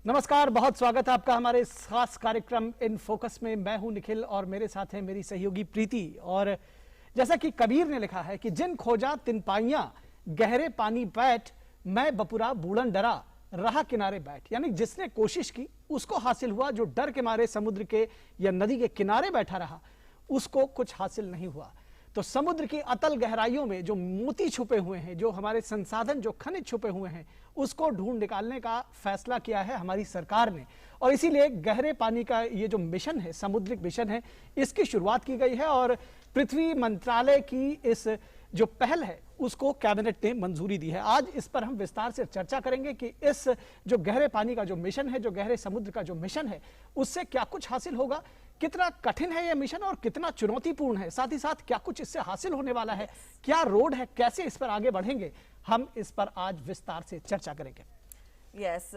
नमस्कार, बहुत स्वागत है आपका हमारे इस खास कार्यक्रम इन फोकस में। मैं हूं निखिल और मेरे साथ है मेरी सहयोगी प्रीति। और जैसा कि कबीर ने लिखा है कि जिन खोजा तिन पाइयां, गहरे पानी बैठ, मैं बपुरा बूढ़न डरा, रहा किनारे बैठ। यानी जिसने कोशिश की उसको हासिल हुआ, जो डर के मारे समुद्र के या नदी के किनारे बैठा रहा उसको कुछ हासिल नहीं हुआ। तो समुद्र की अतल गहराइयों में जो मोती छुपे हुए हैं, जो हमारे संसाधन, जो खनिज छुपे हुए हैं, उसको ढूंढ निकालने का फैसला किया है हमारी सरकार ने। और इसीलिए गहरे पानी का ये जो मिशन है, समुद्रिक मिशन है, इसकी शुरुआत की गई है। और पृथ्वी मंत्रालय की इस जो पहल है उसको कैबिनेट ने मंजूरी दी है। आज इस पर हम विस्तार से चर्चा करेंगे कि इस जो गहरे पानी का जो मिशन है, जो गहरे समुद्र का जो मिशन है, उससे क्या कुछ हासिल होगा, कितना कठिन है यह मिशन और कितना चुनौतीपूर्ण है, साथ ही साथ क्या कुछ इससे हासिल होने वाला है, क्या रोड है, कैसे इस पर आगे बढ़ेंगे, हम इस पर आज विस्तार से चर्चा करेंगे। Yes,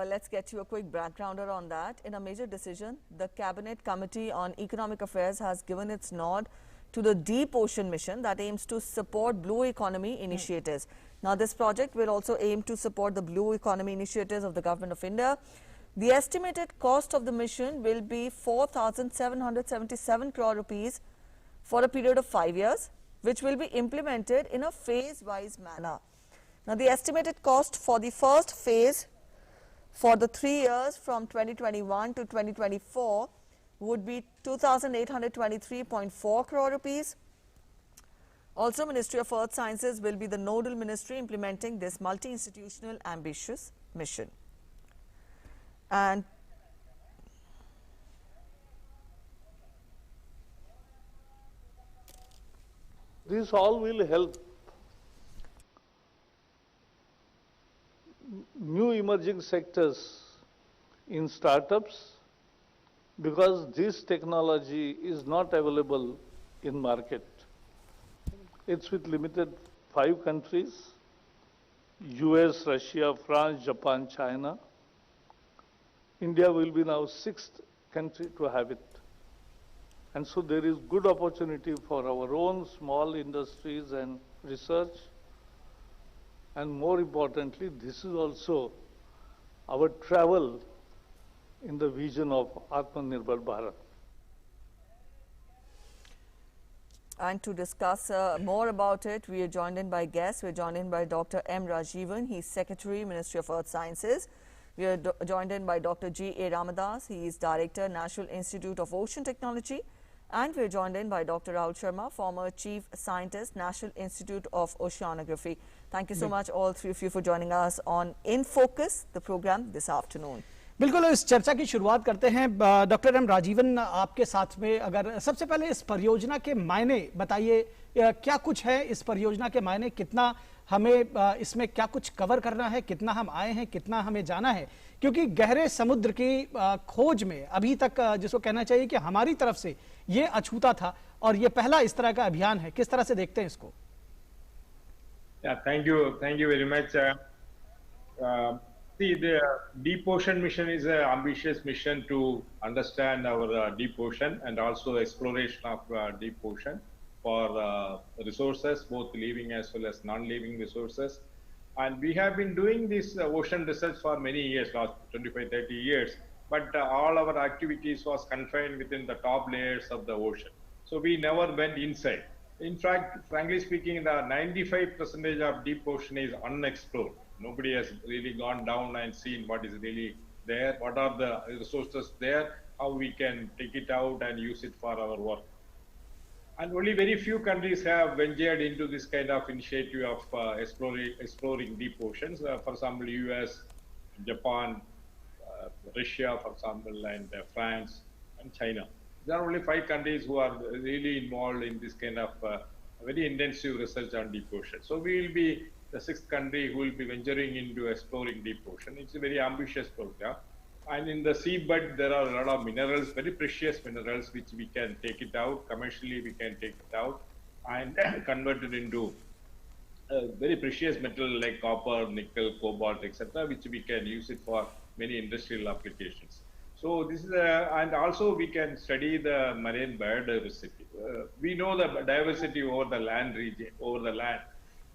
let's get you a quick backgrounder on that. In a major decision, the Cabinet Committee on Economic Affairs has given its nod to the Deep Ocean Mission that aims to support blue economy initiatives. Now, this project will also aim to support the blue economy initiatives of the Government of India. The estimated cost of the mission will be 4,777 crore rupees for a period of 5 years, which will be implemented in a phase-wise manner. Now, the estimated cost for the first phase for the 3 years from 2021 to 2024 would be 2,823.4 crore rupees. Also, Ministry of Earth Sciences will be the nodal ministry implementing this multi-institutional ambitious mission. And this all will help new emerging sectors in startups, because this technology is not available in market. It's with limited 5 countries: US, Russia, France, Japan, China. India will be now 6th country to have it. And so there is good opportunity for our own small industries and research. And more importantly, this is also our travel in the vision of Atmanirbhar Bharat. And to discuss more about it, we are joined in by guests. We are joined in by Dr. M. Rajivan. He's Secretary, Ministry of Earth Sciences. We are joined in by Dr. G. A. Ramadas. He is Director, National Institute of Ocean Technology. And we are joined in by Dr. Rahul Sharma, former Chief Scientist, National Institute of Oceanography. Thank you so much, all three of you, for joining us on In Focus, the program this afternoon. बिल्कुल, इस चर्चा की शुरुआत करते हैं। Doctor M Rajeevan, आपके साथ में अगर सबसे पहले इस परियोजना के मायने बताइए, क्या कुछ है इस परियोजना के मायने, कितना हमें इसमें क्या कुछ कवर करना है, कितना हम आए हैं, कितना हमें जाना है, क्योंकि गहरे समुद्र की खोज में अभी तक जिसको कहना चाहिए कि हमारी तरफ से ये अछूता था और ये पहला इस तरह का अभियान है। किस तरह से देखते हैं इसको? Thank you very much. See, the Deep Ocean Mission is an ambitious mission to understand our deep ocean and also exploration of deep ocean for resources, both living as well as non-living resources. And we have been doing this ocean research for many years, last 25, 30 years, but all our activities was confined within the top layers of the ocean. So we never went inside. In fact, frankly speaking, the 95% of deep ocean is unexplored. Nobody has really gone down and seen what is really there, what are the resources there, how we can take it out and use it for our work. And only very few countries have ventured into this kind of initiative of exploring deep oceans. For example, US, Japan, Russia, for example, and France and China. There are only 5 countries who are really involved in this kind of very intensive research on deep ocean. So we will be the 6th country who will be venturing into exploring deep ocean. It's a very ambitious program. And in the seabed, there are a lot of minerals, very precious minerals, which we can take it out. Commercially, we can take it out and convert it into very precious metal like copper, nickel, cobalt, etc., which we can use it for many industrial applications. So this is and also we can study the marine biodiversity. We know the diversity over the land region,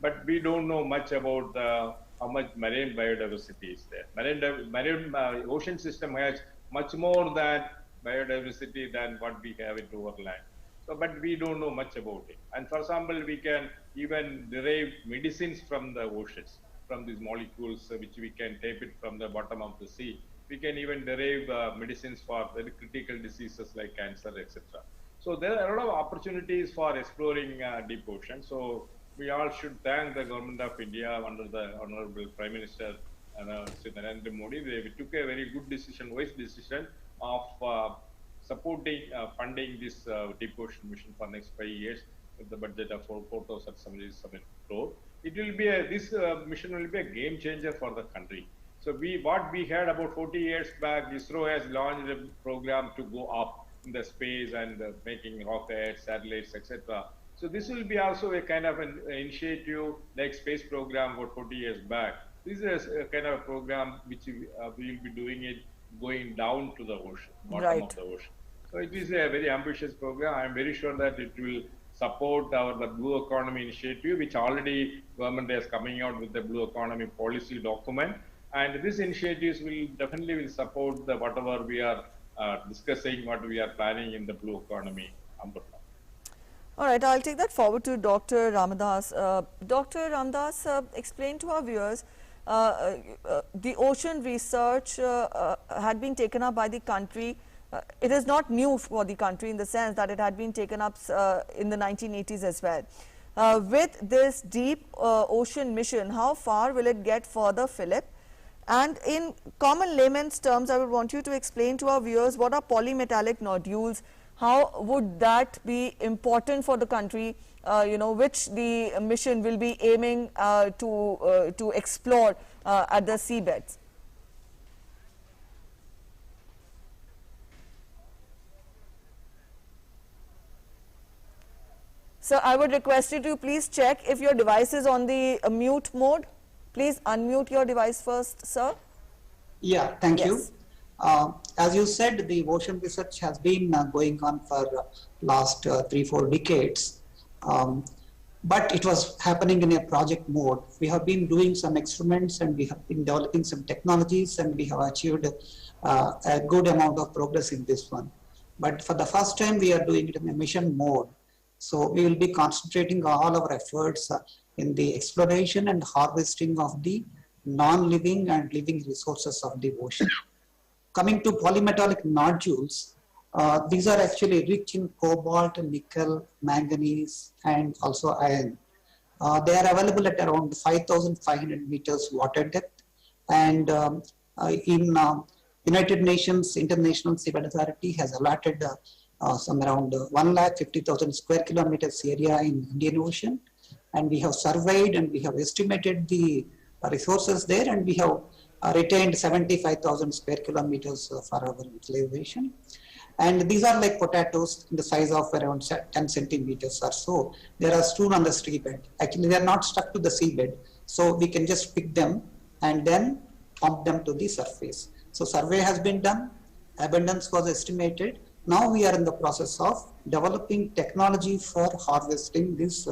but we don't know much about the how much marine biodiversity is there. Marine ocean system has much more than biodiversity than what we have in our land. So, but we don't know much about it. And for example, we can even derive medicines from the oceans, from these molecules which we can tape it from the bottom of the sea. We can even derive medicines for very critical diseases like cancer, etc. So there are a lot of opportunities for exploring deep ocean. So we all should thank the government of India under the Honorable Prime Minister Sri Narendra Modi. They took a very good decision, wise decision of supporting, funding this deep ocean mission for next 5 years with the budget of 4,077 crore. It will be this mission will be a game changer for the country. So what we had about 40 years back, ISRO has launched a program to go up in the space and making rockets, satellites, etc. So this will be also a kind of an initiative like space program about 40 years back. This is a kind of program which we will be doing it going down to the ocean, bottom of the ocean. So it is a very ambitious program. I am very sure that it will support the Blue Economy initiative, which already government is coming out with the Blue Economy policy document. And these initiatives will definitely support the whatever we are discussing, what we are planning in the Blue Economy umbrella. All right, I'll take that forward to Dr. Ramadas. Dr. Ramadas, explain to our viewers, the ocean research had been taken up by the country. It is not new for the country in the sense that it had been taken up in the 1980s as well. With this deep ocean mission, how far will it get further, Philip? And in common layman's terms, I would want you to explain to our viewers what are polymetallic nodules, how would that be important for the country, which the mission will be aiming to explore at the seabeds. So I would request you to please check if your device is on the mute mode. Please unmute your device first, sir. Yeah, thank you. As you said, the ocean research has been going on for last 3-4 decades, but it was happening in a project mode. We have been doing some experiments and we have been developing some technologies and we have achieved a good amount of progress in this one. But for the first time, we are doing it in a mission mode. So we will be concentrating all our efforts in the exploration and harvesting of the non-living and living resources of the ocean. Coming to polymetallic nodules, these are actually rich in cobalt, nickel, manganese, and also iron. They are available at around 5,500 meters water depth. And in United Nations International Seabed Authority has allotted some around 150,000 square kilometers area in Indian Ocean. And we have surveyed and we have estimated the resources there, and we have retained 75,000 square kilometers for our utilization. And these are like potatoes in the size of around 10 centimeters or so. They are strewn on the seabed. Actually, they are not stuck to the seabed. So we can just pick them and then pump them to the surface. So survey has been done, abundance was estimated. Now we are in the process of developing technology for harvesting these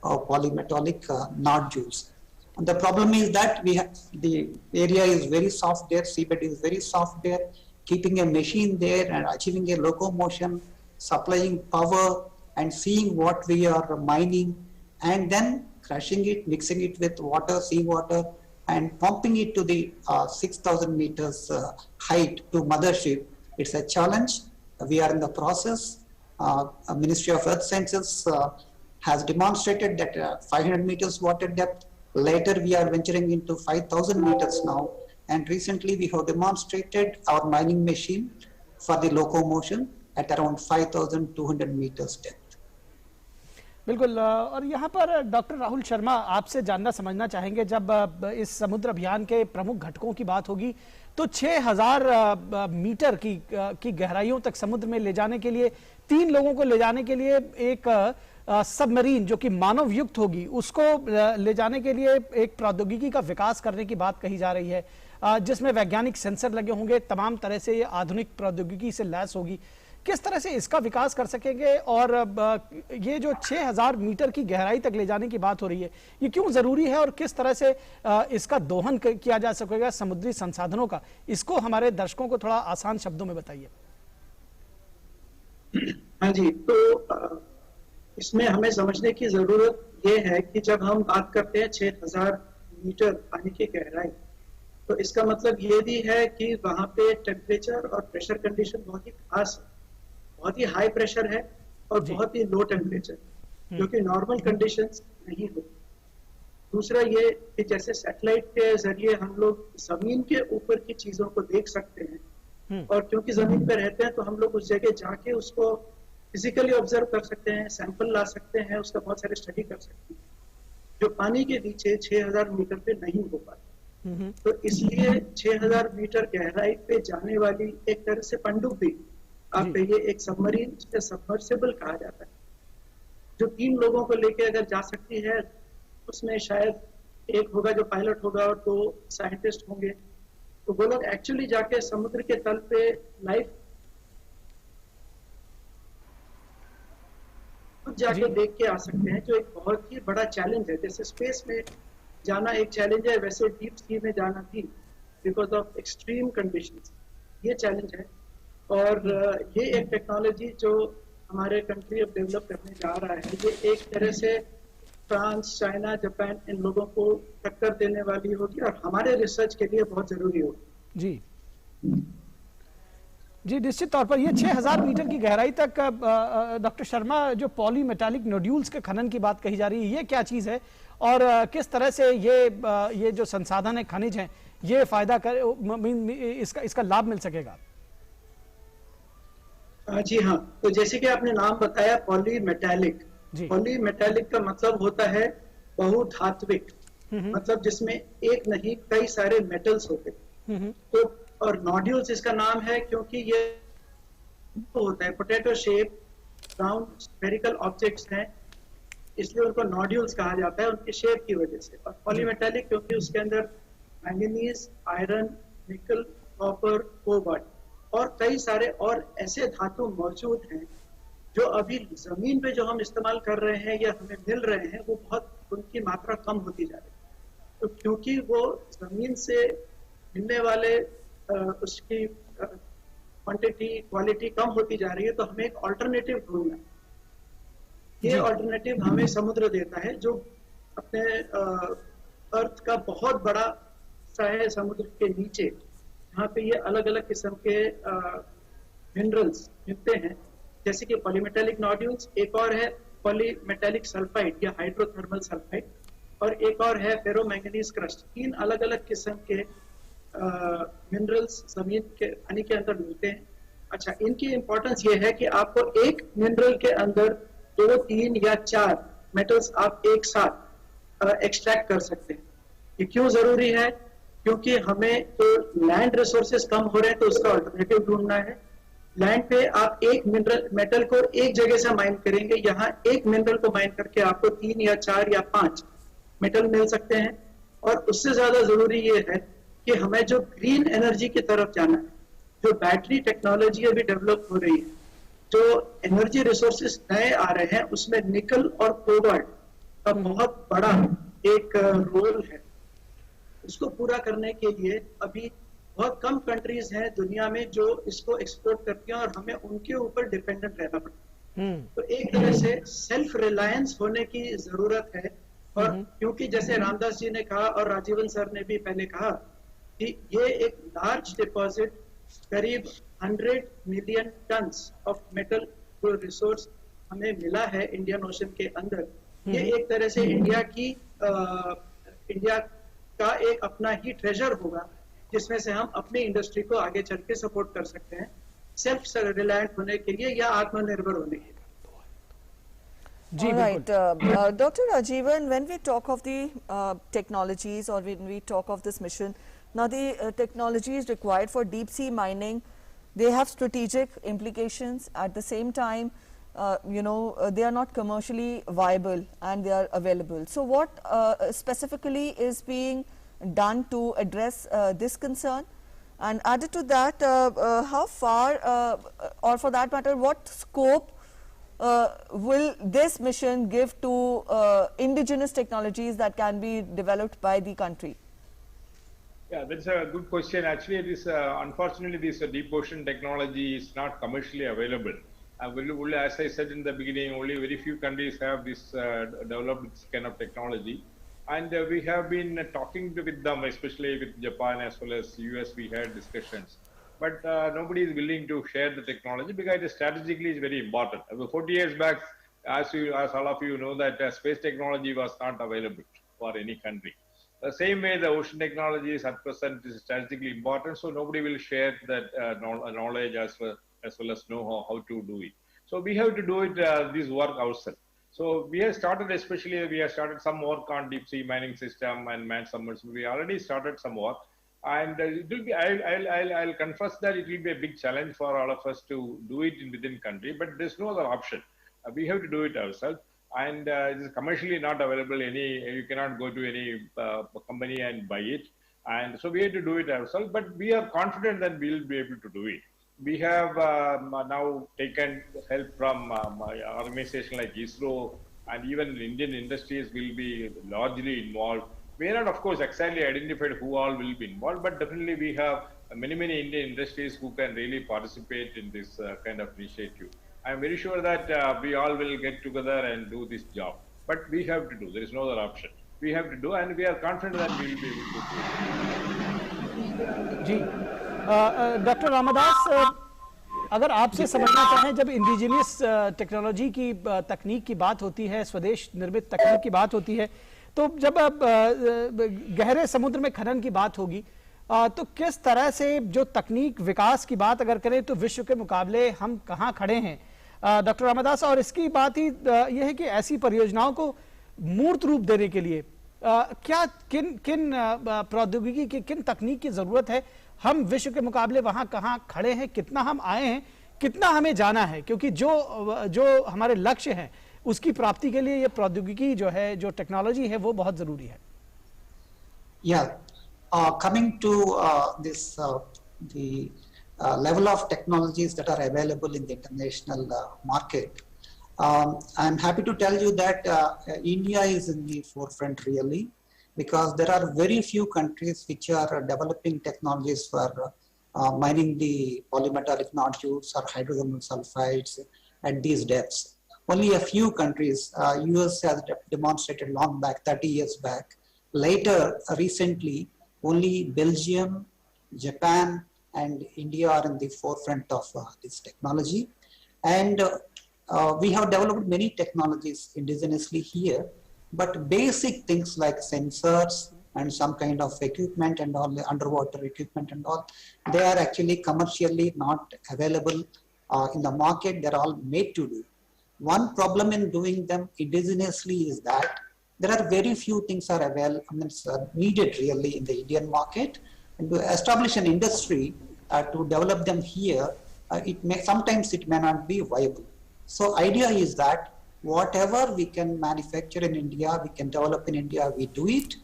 polymetallic nodules. And the problem is that the area is very soft there, seabed is very soft there. Keeping a machine there and achieving a locomotion, supplying power and seeing what we are mining, and then crushing it, mixing it with water, seawater, and pumping it to the 6,000 meters height to mothership. It's a challenge. We are in the process. Ministry of Earth Sciences has demonstrated that 500 meters water depth. Later, we are venturing into 5,000 meters now. And recently, we have demonstrated our mining machine for the locomotion at around 5,200 meters depth. बिल्कुल, और यहाँ पर doctor Rahul Sharma आपसे जानना समझना चाहेंगे, जब इस समुद्र अभियान के प्रमुख घटकों की बात होगी तो 6,000 मीटर की गहराइयों तक समुद्र में ले जाने के लिए, 3 लोगों को ले जाने के लिए एक सबमरीन जो कि मानव युक्त होगी, उसको ले जाने के लिए एक प्रौद्योगिकी का विकास करने की बात कही जा रही है, जिसमें वैज्ञानिक सेंसर लगे होंगे, तमाम तरह से ये आधुनिक प्रौद्योगिकी से लैस होगी। किस तरह से इसका विकास कर सकेंगे? और ये जो 6000 मीटर की गहराई तक ले जाने की बात हो रही है, ये क्यों जरूरी है और किस तरह से इसका दोहन किया जा सकेगा समुद्री संसाधनों का, इसको हमारे दर्शकों को थोड़ा आसान शब्दों में बताइए। हाँ जी, तो इसमें हमें समझने की जरूरत ये है कि जब हम बात करते हैं 6000 मीटर पानी की गहराई, तो इसका मतलब ये भी है कि वहां पे टेम्परेचर और प्रेशर कंडीशन बहुत ही खास है, बहुत ही हाई प्रेशर है और बहुत ही लो टेम्परेचर, जो कि नॉर्मल कंडीशंस नहीं होती। दूसरा ये कि जैसे सैटेलाइट के जरिए हम लोग जमीन के ऊपर की चीजों को देख सकते हैं, और क्योंकि जमीन पे रहते हैं तो हम लोग उस जगह जाके उसको फिजिकली ऑब्जर्व कर सकते हैं, सैंपल ला सकते हैं, उसका बहुत सारे स्टडी कर सकते हैं, जो पानी के नीचे 6000 मीटर पे नहीं हो पाता। तो इसलिए 6000 मीटर गहराई पे जाने वाली एक तरह से पनडुब्बी, आप कहिए एक सबमरीन, जिसे सबमर्सिबल कहा जाता है, जो 3 लोगों को लेके अगर जा सकती है, उसमें शायद एक होगा जो पायलट होगा और 2 साइंटिस्ट होंगे, तो वो लोग एक्चुअली जाके समुद्र के तल पे लाइव जाके देख के आ सकते हैं, जो एक बहुत ही बड़ा चैलेंज है। जैसे स्पेस में जाना एक चैलेंज है, वैसे डीप सी में जाना भी, बिकॉज ऑफ एक्सट्रीम कंडीशंस, ये चैलेंज है। और ये एक टेक्नोलॉजी जो हमारे कंट्री अब डेवलप करने जा रहा है, ये एक तरह से फ्रांस, चाइना, जापान, इन लोगों को टक्कर देने वाली होगी और हमारे रिसर्च के लिए बहुत जरूरी होगी। जी जी, निश्चित तौर पर ये 6000 मीटर की गहराई तक डॉक्टर शर्मा, जो पॉलीमेटालिक नोड्यूल्स के खनन की बात कही जा रही है, ये क्या चीज है और किस तरह से ये जो संसाधन है, खनिज हैं, ये फायदा कर इसका लाभ मिल सकेगा? जी हाँ, तो जैसे कि आपने नाम बताया पॉलीमेटालिक, पॉलीमेटालिक का मतलब होता है बहुधात्विक, मतलब जिसमें एक नहीं कई सारे मेटल्स होते हैं। तो और नोड्यूल्स इसका नाम है क्योंकि ये होता है potato shape, round spherical objects हैं, इसलिए उनको नोड्यूल्स कहा जाता है, उनकी शेप की वजह से। और पॉलीमेटालिक क्योंकि उसके अंदर मैंगनीज, आयरन, निकल, कॉपर, कोबाल्ट और कई सारे और ऐसे धातु मौजूद हैं जो अभी जमीन पे जो हम इस्तेमाल कर रहे हैं या हमें मिल रहे हैं, वो बहुत उनकी मात्रा कम होती जा रही है। तो क्योंकि वो जमीन से मिलने वाले उसकी क्वांटिटी, क्वालिटी कम होती जा रही है, तो हमें एक ऑल्टरनेटिव ढूंढना है। ये ऑल्टरनेटिव हमें समुद्र देता है, जो अपने अर्थ का बहुत बड़ा हिस्सा है समुद्र के नीचे, जहाँ पे ये अलग अलग किस्म के मिनरल्स मिलते हैं, जैसे कि पॉलीमेटालिक नोड्यूल्स, एक और है पॉलीमेटालिक सल्फाइड या हाइड्रोथर्मल सल्फाइड, और एक और है फेरोमैंगनीज क्रस्ट। 3 अलग अलग किस्म के मिनरल्स जमीन के पानी के अंदर मिलते हैं। अच्छा, इनकी इंपॉर्टेंस ये है कि आपको एक मिनरल के अंदर 2, 3 या 4 मेटल्स आप एक साथ एक्सट्रैक्ट कर सकते हैं। ये क्यों जरूरी है? क्योंकि हमें तो लैंड रिसोर्सेज कम हो रहे हैं, तो उसका अल्टरनेटिव ढूंढना है। लैंड पे आप एक मिनरल मेटल को एक जगह से माइन करेंगे, यहाँ एक मिनरल को माइन करके आपको 3 या 4 या 5 मेटल मिल सकते हैं। और उससे ज्यादा जरूरी ये है कि हमें जो ग्रीन एनर्जी की तरफ जाना है, जो बैटरी टेक्नोलॉजी अभी डेवलप हो रही है, जो एनर्जी रिसोर्सेज नए आ रहे हैं, उसमें निकल और कोबाल्ट का बहुत बड़ा एक रोल है। उसको पूरा करने के लिए अभी बहुत कम कंट्रीज हैं दुनिया में जो इसको एक्सपोर्ट करती हैं, और हमें उनके ऊपर डिपेंडेंट रहना पड़ता है। तो एक तरह से सेल्फ रिलायंस होने की जरूरत है। और क्योंकि जैसे रामदास जी ने कहा और राजीवन सर ने भी पहले कहा कि ये एक लार्ज डिपॉजिट, करीब 100 मिलियन टन्स ऑफ मेटल जो रिसोर्स हमें मिला है इंडियन ओशन के अंदर, ये एक तरह से इंडिया का एक अपना ही ट्रेजर होगा, जिसमें से हम अपनी इंडस्ट्री को आगे चल के सपोर्ट कर सकते हैं, सेल्फ रिलायंट होने के लिए या आत्मनिर्भर होने के लिए। All right, Dr. Rajivan, when we talk of the technologies or when we talk of this mission, now the technologies required for deep sea mining, they have strategic implications. At the same time, they are not commercially viable and they are available. So what specifically is being done to address this concern? And added to that, how far, or for that matter, what scope will this mission give to indigenous technologies that can be developed by the country? Yeah, that's a good question. Actually, this unfortunately, this deep ocean technology is not commercially available. As I said in the beginning, only very few countries have this developed this kind of technology. And we have been talking with them, especially with Japan as well as US, we had discussions. But nobody is willing to share the technology because it strategically is very important. 40 years back, as all of you know, that space technology was not available for any country. The same way the ocean technology is at present is strategically important, so nobody will share that knowledge as well as know how to do it. So we have to do it, this work ourselves. So we have started, we have started some work on deep sea mining system and manned submersible. We already started some work, and it will be. I'll confess that it will be a big challenge for all of us to do it within country, but there's no other option. We have to do it ourselves, and it is commercially not available. You cannot go to any company and buy it, and so we have to do it ourselves. But we are confident that we will be able to do it. We have now taken help from organizations like ISRO, and even Indian industries will be largely involved. We are not, of course, exactly identified who all will be involved, but definitely we have many Indian industries who can really participate in this kind of initiative. I am very sure that we all will get together and do this job. But we have to do. There is no other option. We have to do, and we are confident that we will be able to do it. Doctor Ramdas, अगर आपसे समझना चाहें, जब indigenous technology की तकनीक की बात होती है, स्वदेश निर्मित तकनीक की बात होती है, तो जब गहरे समुद्र में खनन की बात होगी, तो किस तरह से जो तकनीक विकास की बात अगर करें तो विश्व के मुकाबले हम कहाँ खड़े हैं डॉक्टर रामदास? और इसकी बात ही यह है कि ऐसी परियोजनाओं को मूर्त रूप देने के लिए क्या किन प्रौद्योगिकी की, किन तकनीक की जरूरत है? हम विश्व के मुकाबले वहां कहां खड़े हैं, कितना हम आए हैं, कितना हमें जाना है? क्योंकि जो हमारे लक्ष्य हैं उसकी प्राप्ति के लिए ये प्रौद्योगिकी जो है, जो टेक्नोलॉजी है, वो बहुत जरूरी है. Coming to the level of technologies that are available in the international market, I'm happy to tell you that India is in the forefront really, because there are very few countries which are developing technologies for mining the polymetallic nodules or hydrothermal sulfides at these depths. Only a few countries, US has demonstrated long back, 30 years back. Later, recently, only Belgium, Japan, and India are in the forefront of this technology. And we have developed many technologies indigenously here, but basic things like sensors and some kind of equipment and all, the underwater equipment and all, they are actually commercially not available in the market. They're all made to do. One problem in doing them indigenously is that there are very few things are available, needed really in the Indian market. And to establish an industry to develop them here, sometimes it may not be viable. So idea is that whatever we can manufacture in India, we can develop in India, we do it.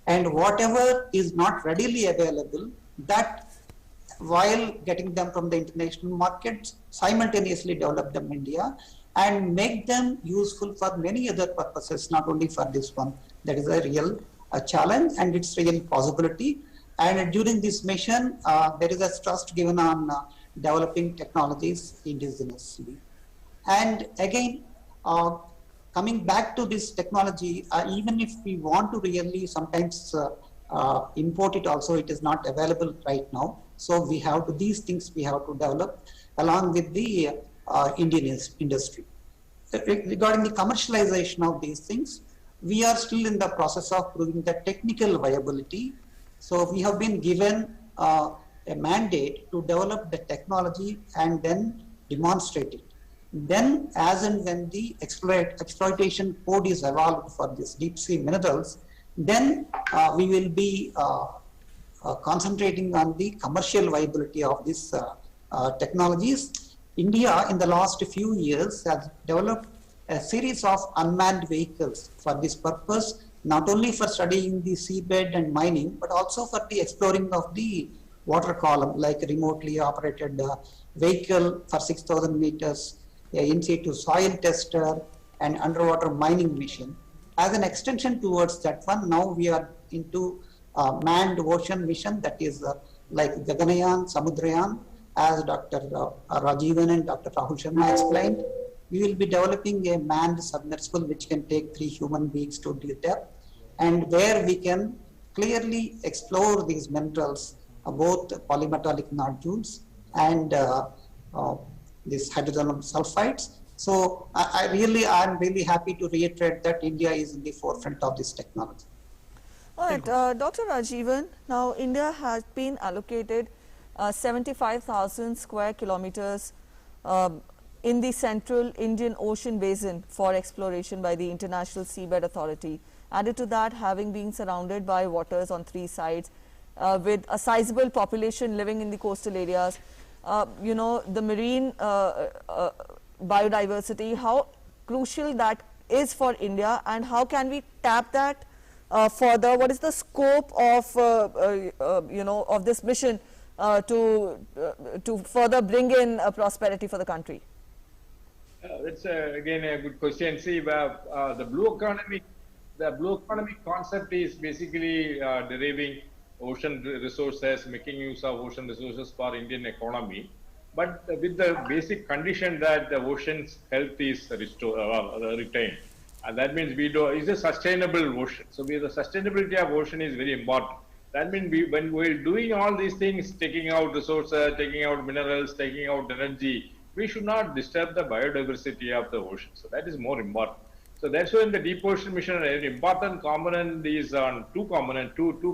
And whatever is not readily available, that while getting them from the international markets, simultaneously develop them in India and make them useful for many other purposes, not only for this one. That is a real challenge, and it's a real possibility. And during this mission, there is a thrust given on developing technologies indigenously. And again, coming back to this technology, even if we want to really sometimes import it also, it is not available right now. So we have to, these things we have to develop along with the Indian industry. Regarding the commercialization of these things, we are still in the process of proving the technical viability. So we have been given a mandate to develop the technology and then demonstrate it. Then, as and when the exploitation code is evolved for these deep sea minerals, then we will be concentrating on the commercial viability of these technologies. India, in the last few years, has developed a series of unmanned vehicles for this purpose, not only for studying the seabed and mining, but also for the exploring of the water column, like remotely operated vehicle for 6,000 meters, a in situ soil tester, and underwater mining machine. As an extension towards that one, now we are into manned ocean mission, that is like Gaganyaan, Samudrayaan, as Dr. Rajivan and Dr. Rahul Sharma explained. We will be developing a manned submersible which can take 3 human beings to the depth, and where we can clearly explore these minerals, both polymetallic nodules and these hydrogen sulfides. So I'm really happy to reiterate that India is in the forefront of this technology. All right, Dr. Rajivan, now India has been allocated 75,000 square kilometers in the central Indian Ocean basin for exploration by the International Seabed Authority. Added to that, having been surrounded by waters on 3 sides, with a sizable population living in the coastal areas, you know, the marine biodiversity, how crucial that is for India, and how can we tap that further? What is the scope of you know, of this mission to further bring in prosperity for the country? That's again a good question. See, the blue economy concept is basically deriving ocean resources, making use of ocean resources for Indian economy, but with the basic condition that the ocean's health is retained. And that means it's a sustainable ocean. So the sustainability of ocean is very important. That means when we're doing all these things, taking out resources, taking out minerals, taking out energy, we should not disturb the biodiversity of the ocean. So that is more important. So that's why in the Deep Ocean Mission, an important component is on two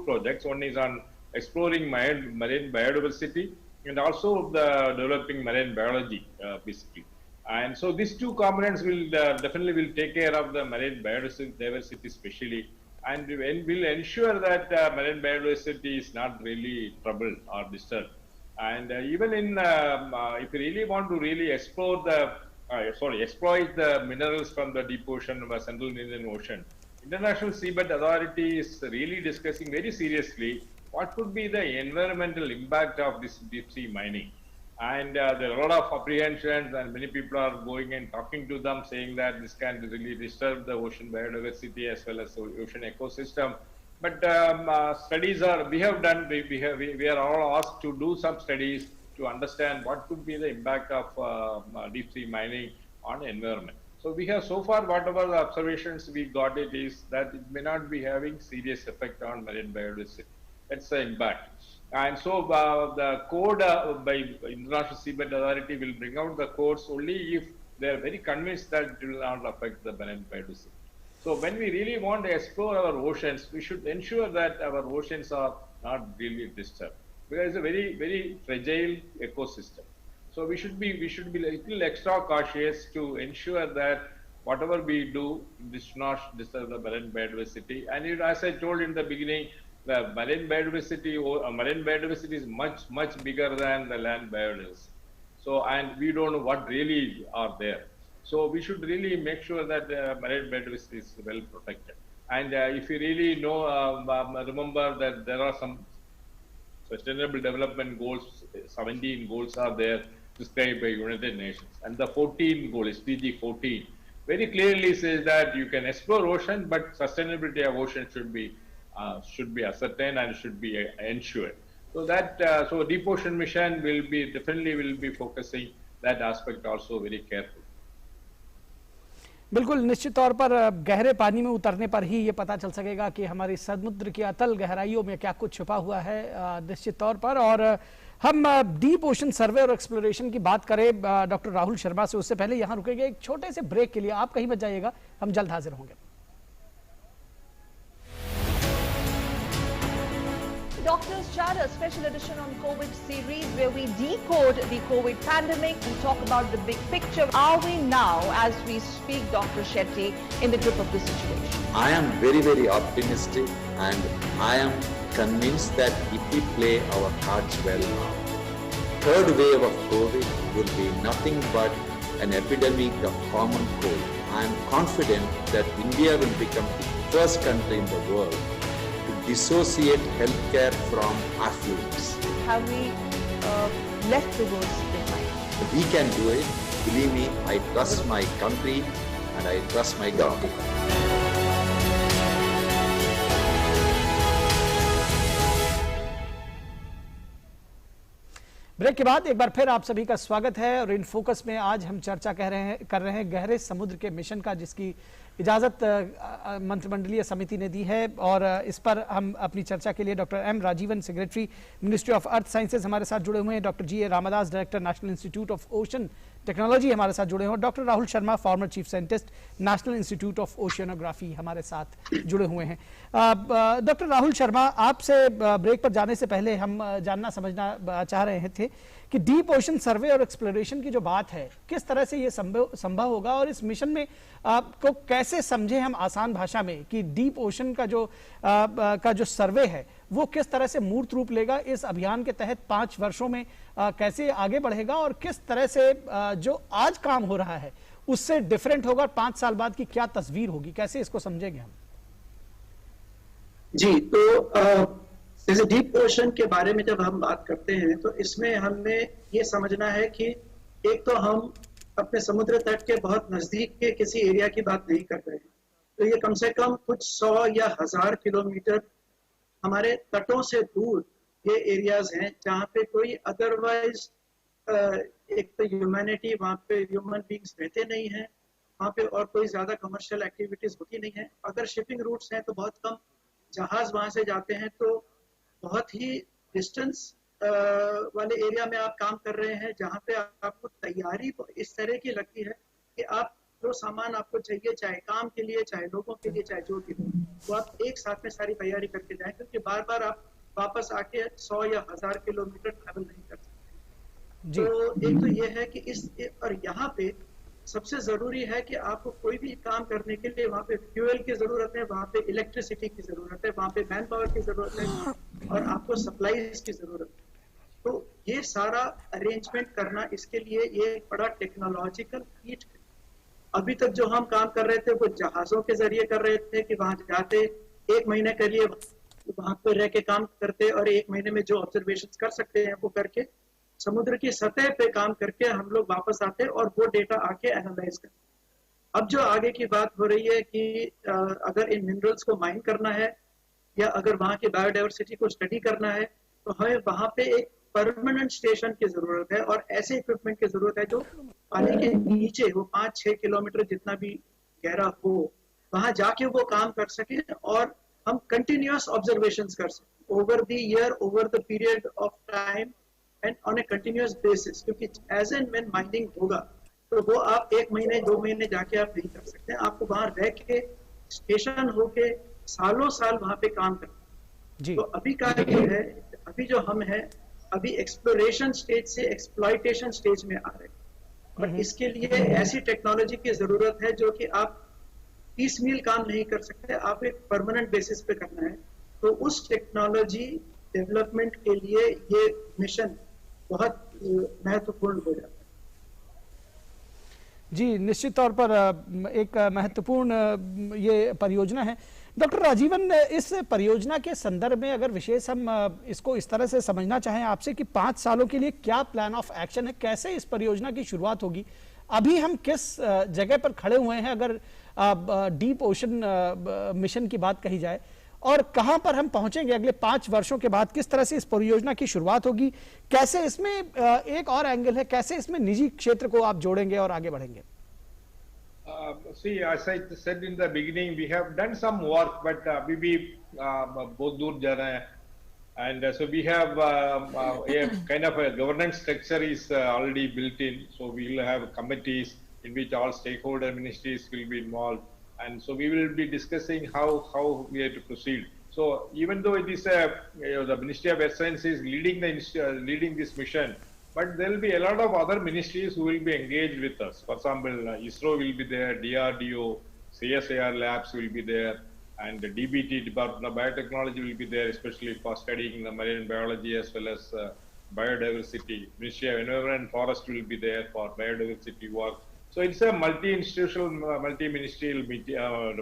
projects. One is on exploring marine biodiversity, and also the developing marine biology, basically. And so these 2 components will definitely will take care of the marine biodiversity especially, and will ensure that marine biodiversity is not really troubled or disturbed. And even in if you really want to really explore the exploit the minerals from the deep ocean or central Indian Ocean, International Seabed Authority is really discussing very seriously what could be the environmental impact of this deep sea mining. And there are a lot of apprehensions, and many people are going and talking to them, saying that this can really disturb the ocean biodiversity as well as the ocean ecosystem. But studies we are all asked to do some studies to understand what could be the impact of deep sea mining on the environment. So we have so far, whatever the observations we got, it is that it may not be having serious effect on marine biodiversity. That's the impact. And so the code by International Seabed Authority will bring out the codes only if they are very convinced that it will not affect the marine biodiversity. So when we really want to explore our oceans, we should ensure that our oceans are not really disturbed, because it's a very, very fragile ecosystem. So we should be a little extra cautious to ensure that whatever we do, this should not disturb the marine biodiversity. And as I told in the beginning, the marine biodiversity is much bigger than the land biodiversity. So, and we don't know what really are there. So we should really make sure that marine biodiversity is well protected. And if you really know, remember that there are some Sustainable Development Goals, 17 goals are there prescribed by United Nations. And the 14th goal, SDG 14, very clearly says that you can explore ocean, but sustainability of ocean should be ascertained and should be ensured. So that so Deep Ocean Mission will be focusing that aspect also very carefully. बिल्कुल निश्चित तौर पर गहरे पानी में उतरने पर ही ये पता चल सकेगा कि हमारे समुद्र की अतल गहराइयों में क्या कुछ छुपा हुआ है निश्चित तौर पर। और हम डीप ओशन सर्वे और एक्सप्लोरेशन की बात करें डॉक्टर राहुल शर्मा से, उससे पहले यहाँ रुकेंगे एक छोटे से ब्रेक के लिए। आप कहीं मत जाइएगा, हम जल्द हाजिर होंगे। Doctors Chatter special edition on COVID series, where we decode the COVID pandemic and talk about the big picture. Are we now, as we speak, Dr. Shetty, in the grip of the situation? I am very, very optimistic, and I am convinced that if we play our cards well now, third wave of COVID will be nothing but an epidemic of common cold. I am confident that India will become the first country in the world to dissociate healthcare from affluence. have we left the worst behind? We can do it. Believe me, I trust my country and I trust my government. Break के बाद एक बार फिर आप सभी का स्वागत है और इन फोकस में आज हम चर्चा कर रहे हैं गहरे समुद्र के मिशन का, जिसकी इजाज़त मंत्रिमंडलीय समिति ने दी है। और इस पर हम अपनी चर्चा के लिए doctor M Rajeevan, secretary ministry of earth sciences, हमारे साथ जुड़े हुए हैं। Doctor G A. Ramdas, director national institute of ocean technology, हमारे साथ जुड़े हुए हैं। Doctor Rahul Sharma, former chief scientist, national institute of oceanography, हमारे साथ जुड़े हुए हैं। डॉक्टर राहुल शर्मा, आपसे ब्रेक पर जाने से पहले हम जानना समझना चाह रहे थे कि डीप ओशन सर्वे और एक्सप्लोरेशन की जो बात है, किस तरह से ये संभव होगा और इस मिशन में आपको कैसे समझे हम आसान भाषा में कि डीप ओशन का जो सर्वे है वो किस तरह से मूर्त रूप लेगा, इस अभियान के तहत 5 वर्षों में कैसे आगे बढ़ेगा और किस तरह से जो आज काम हो रहा है उससे डिफरेंट होगा, 5 साल बाद की क्या तस्वीर होगी, कैसे इसको समझेंगे हम? जी, तो जैसे डीप ओशन के बारे में जब हम बात करते हैं तो इसमें हमें ये समझना है कि एक तो हम अपने समुद्र तट के बहुत नजदीक के किसी एरिया की बात नहीं कर रहे हैं, तो ये कम से कम कुछ 100 या 1000 किलोमीटर हमारे तटों से दूर ये एरियाज हैं जहाँ पे कोई अदरवाइज एक तो ह्यूमैनिटी, वहाँ पे ह्यूमन बींग्स रहते नहीं हैं, वहाँ पे और कोई ज्यादा कमर्शियल एक्टिविटीज होती नहीं है। अगर शिपिंग रूट्स हैं तो बहुत कम जहाज वहां से जाते हैं, तो बहुत ही डिस्टेंस वाले एरिया में आप काम कर रहे हैं जहाँ पे आपको तैयारी इस तरह की लगती है कि आप जो सामान आपको चाहिए, चाहे काम के लिए, चाहे लोगों के लिए, चाहे जो भी हो, वो आप एक साथ में सारी तैयारी करके जाएं, क्योंकि बार बार आप वापस आके 100 या 1000 किलोमीटर ट्रैवल नहीं कर सकते। तो एक तो ये है कि और यहाँ पे सबसे जरूरी है कि आपको कोई भी काम करने के लिए वहाँ पे फ्यूल की जरूरत है, वहाँ पे इलेक्ट्रिसिटी की जरूरत है, वहाँ पे मैन पावर की जरूरत है और आपको सप्लाईज की जरूरत है। तो ये सारा अरेंजमेंट करना, इसके लिए ये एक बड़ा टेक्नोलॉजिकल फीट है। अभी तक जो हम काम कर रहे थे वो जहाजों के जरिए कर रहे थे कि वहां जाते 1 महीने के लिए वहां पर रह के काम करते और 1 महीने में जो ऑब्जर्वेशन कर सकते हैं वो करके समुद्र की सतह पे काम करके हम लोग वापस आते और वो डेटा आके एनालाइज करते। अब जो आगे की बात हो रही है कि अगर इन मिनरल्स को माइन करना है या अगर वहाँ की बायोडाइवर्सिटी को स्टडी करना है तो हमें वहाँ पे एक परमानेंट स्टेशन की जरूरत है और ऐसे इक्विपमेंट की जरूरत है जो पानी के नीचे वो 5-6 किलोमीटर जितना भी गहरा हो, वहां जाके वो काम कर सके और हम कंटिन्यूअस ऑब्जर्वेशंस कर सकें over the year, over the period of time and on A continuous basis. क्योंकि एज एंड व्हेन माइनिंग होगा तो वो आप 1 महीने 2 महीने जाके आप नहीं कर सकते, आपको वहां रह के स्टेशन होके सालों साल वहां पे काम करना। तो अभी का ये है, अभी जो हम है अभी एक्सप्लोरेशन स्टेज से एक्सप्लॉयटेशन स्टेज में आ रहे हैं, बट इसके लिए ऐसी टेक्नोलॉजी की जरूरत है जो कि आप पीसमील काम नहीं कर सकते, आप एक परमानेंट बेसिस पे करना है। तो उस टेक्नोलॉजी डेवलपमेंट के लिए ये मिशन बहुत महत्वपूर्ण हो जाता है। जी, निश्चित तौर पर एक महत्वपूर्ण ये परियोजना है। डॉक्टर राजीवन, इस परियोजना के संदर्भ में अगर विशेष हम इसको इस तरह से समझना चाहें आपसे कि 5 सालों के लिए क्या प्लान ऑफ एक्शन है, कैसे इस परियोजना की शुरुआत होगी, अभी हम किस जगह पर खड़े हुए हैं अगर डीप ओशन मिशन की बात कही जाए, और कहां पर हम पहुंचेंगे अगले 5 वर्षों के बाद, किस तरह से इस परियोजना की शुरुआत होगी, कैसे इसमें एक और एंगल है, कैसे इसमें निजी क्षेत्र को आप जोड़ेंगे और आगे बढ़ेंगे? See, as I said in the beginning, we have done some work, but अभी भी बहुत दूर जा रहे हैं, and so we have a kind of a governance structure is already built in. So we will have committees in which all stakeholder ministries will be involved, and so we will be discussing how we have to proceed. So even though it is the Ministry of Earth Sciences leading this mission, but there will be a lot of other ministries who will be engaged with us. For example, ISRO will be there, DRDO, CSIR labs will be there, and the DBT, Department of Biotechnology, will be there, especially for studying the marine biology as well as biodiversity. Ministry of Environment and Forest will be there for biodiversity work. So it's a multi-institutional, multi-ministerial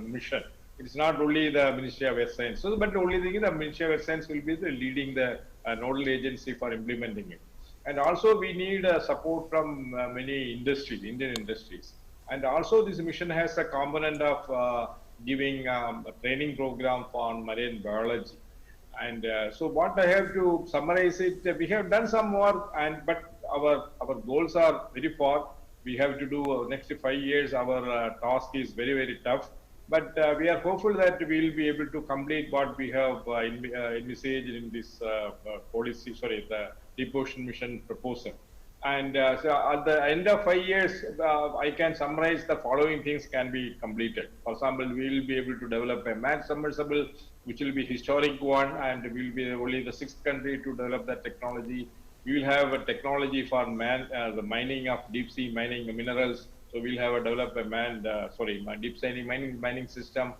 mission. It's not only the Ministry of Earth Science. So, but the only thing is the Ministry of Earth Science will be leading the nodal agency for implementing it. And also we need support from many industries, Indian industries. And also this mission has a component of giving a training program on marine biology. And so what I have to summarize it, we have done some work, but our goals are very far. We have to do next 5 years. Our task is very, very tough. But we are hopeful that we will be able to complete what we have envisaged in this the Deep Ocean Mission proposal. And so at the end of 5 years, I can summarize the following things can be completed. For example, we will be able to develop a manned submersible, which will be historic one, and we will be only the 6th country to develop that technology. We will have a technology for the mining of deep sea mining minerals. So we'll have develop a deep sea mining system,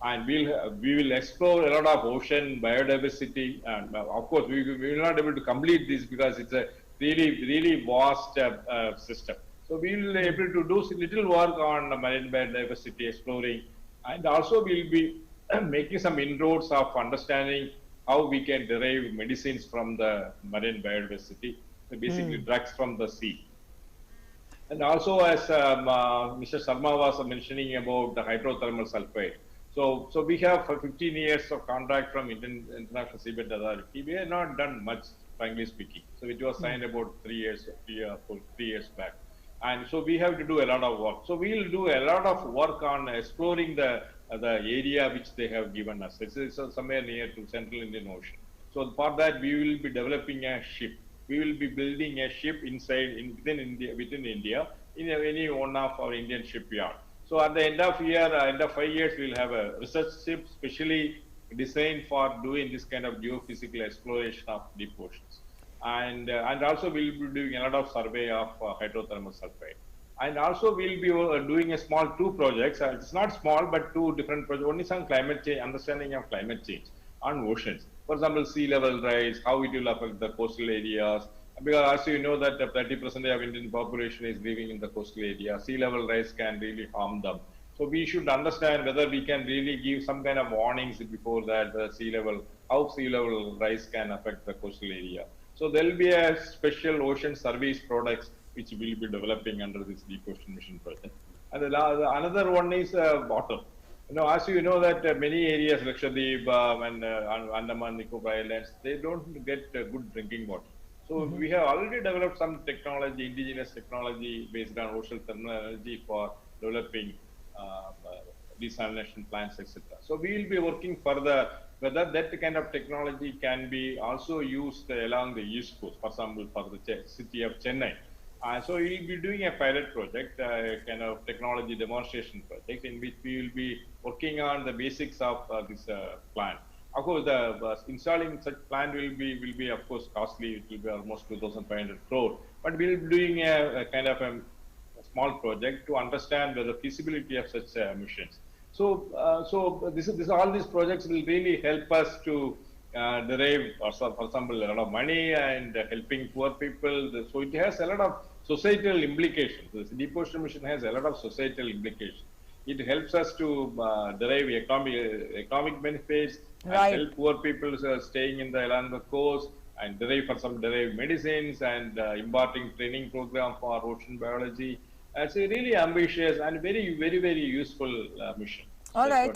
and we will explore a lot of ocean biodiversity. And of course, we will not be able to complete this because it's a really vast system. So we will be able to do little work on marine biodiversity exploring, and also we will be making some inroads of understanding how we can derive medicines from the marine biodiversity, so basically drugs from the sea. And also, as Mr. Sharma was mentioning about the hydrothermal sulfide. So we have 15 years of contract from International Seabed Authority. We have not done much, frankly speaking. So it was signed about 3 years back. And so we have to do a lot of work. So we will do a lot of work on exploring the area which they have given us. It's somewhere near to Central Indian Ocean. So for that, we will be developing a ship. We will be building a ship within India, in any one of our Indian shipyard. So at the end of 5 years, we will have a research ship specially designed for doing this kind of geophysical exploration of deep oceans. And also we will be doing a lot of survey of hydrothermal sulfide. And also we will be doing a small 2 projects. It's not small, but 2 different projects. One is on climate change, understanding of climate change on oceans. For example, sea level rise, how it will affect the coastal areas. Because as you know that 30% of Indian population is living in the coastal area. Sea level rise can really harm them. So we should understand whether we can really give some kind of warnings before that how sea level rise can affect the coastal area. So there will be a special ocean service products which we will be developing under this Deep Ocean Mission project. And another one is water. As you know that many areas, Lakshadweep and Andaman Nicobar Islands, they don't get good drinking water. So we have already developed some technology, indigenous technology based on ocean thermal energy for developing desalination plants, etc. So we will be working further whether that kind of technology can be also used along the East Coast, for example, for the city of Chennai. So we will be doing a pilot project, kind of technology demonstration project, in which we will be working on the basics of this plant. Of course, installing such plant will be of course costly. It will be almost 2,500 crore. But we will be doing a kind of a small project to understand the feasibility of such missions. So all these projects will really help us to derive, for example, a lot of money and helping poor people. So it has a lot of societal implications. The Deep Ocean Mission has a lot of societal implications. It helps us to derive economic benefits, and help poor people staying along the coast, and derive medicines, and imparting training program for ocean biology. It's a really ambitious and very, very, very useful mission. All right.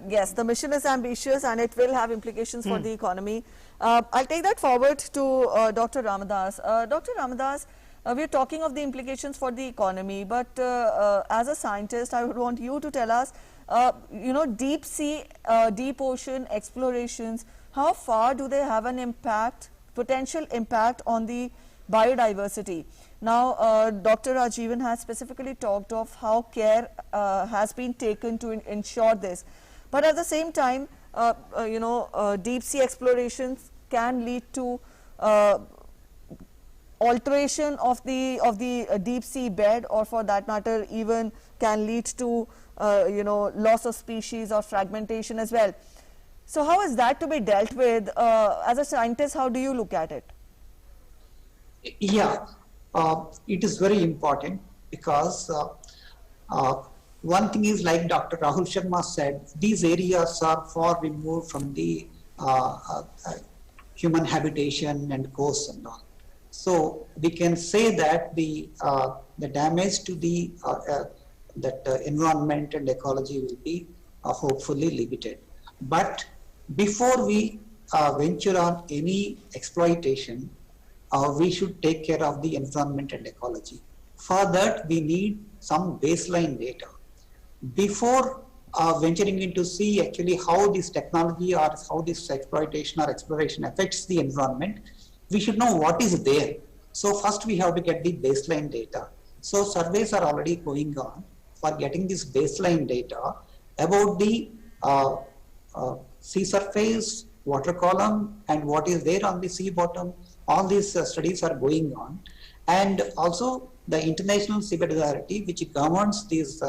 Yes, the mission is ambitious and it will have implications for the economy. I'll take that forward to Dr. Ramadas. Dr. Ramadas, we are talking of the implications for the economy, but as a scientist, I would want you to tell us, deep sea, deep ocean explorations, how far do they have an impact, potential impact on the biodiversity? Now, Dr. Rajeevan has specifically talked of how care has been taken to ensure this. But at the same time, deep sea explorations can lead to alteration of the deep sea bed, or for that matter even can lead to loss of species or fragmentation as well. So how is that to be dealt with? As a scientist, how do you look at it? Yeah, it is very important because one thing is, like Dr. Rahul Sharma said, these areas are far removed from the human habitation and coasts and all. So we can say that the damage to the environment and ecology will be hopefully limited. But before we venture on any exploitation, we should take care of the environment and ecology. For that, we need some baseline data. Before venturing into see actually how this technology or how this exploitation or exploration affects the environment, we should know what is there. So first we have to get the baseline data. So surveys are already going on for getting this baseline data about the sea surface, water column, and what is there on the sea bottom. All these studies are going on. And also the International Seabed Authority, which governs these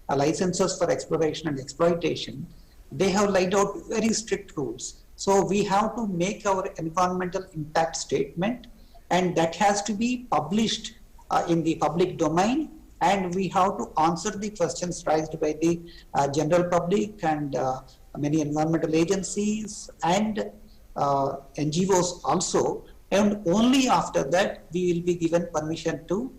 licenses for exploration and exploitation, they have laid out very strict rules. So we have to make our environmental impact statement, and that has to be published in the public domain, and we have to answer the questions raised by the general public and many environmental agencies and NGOs also, and only after that we will be given permission to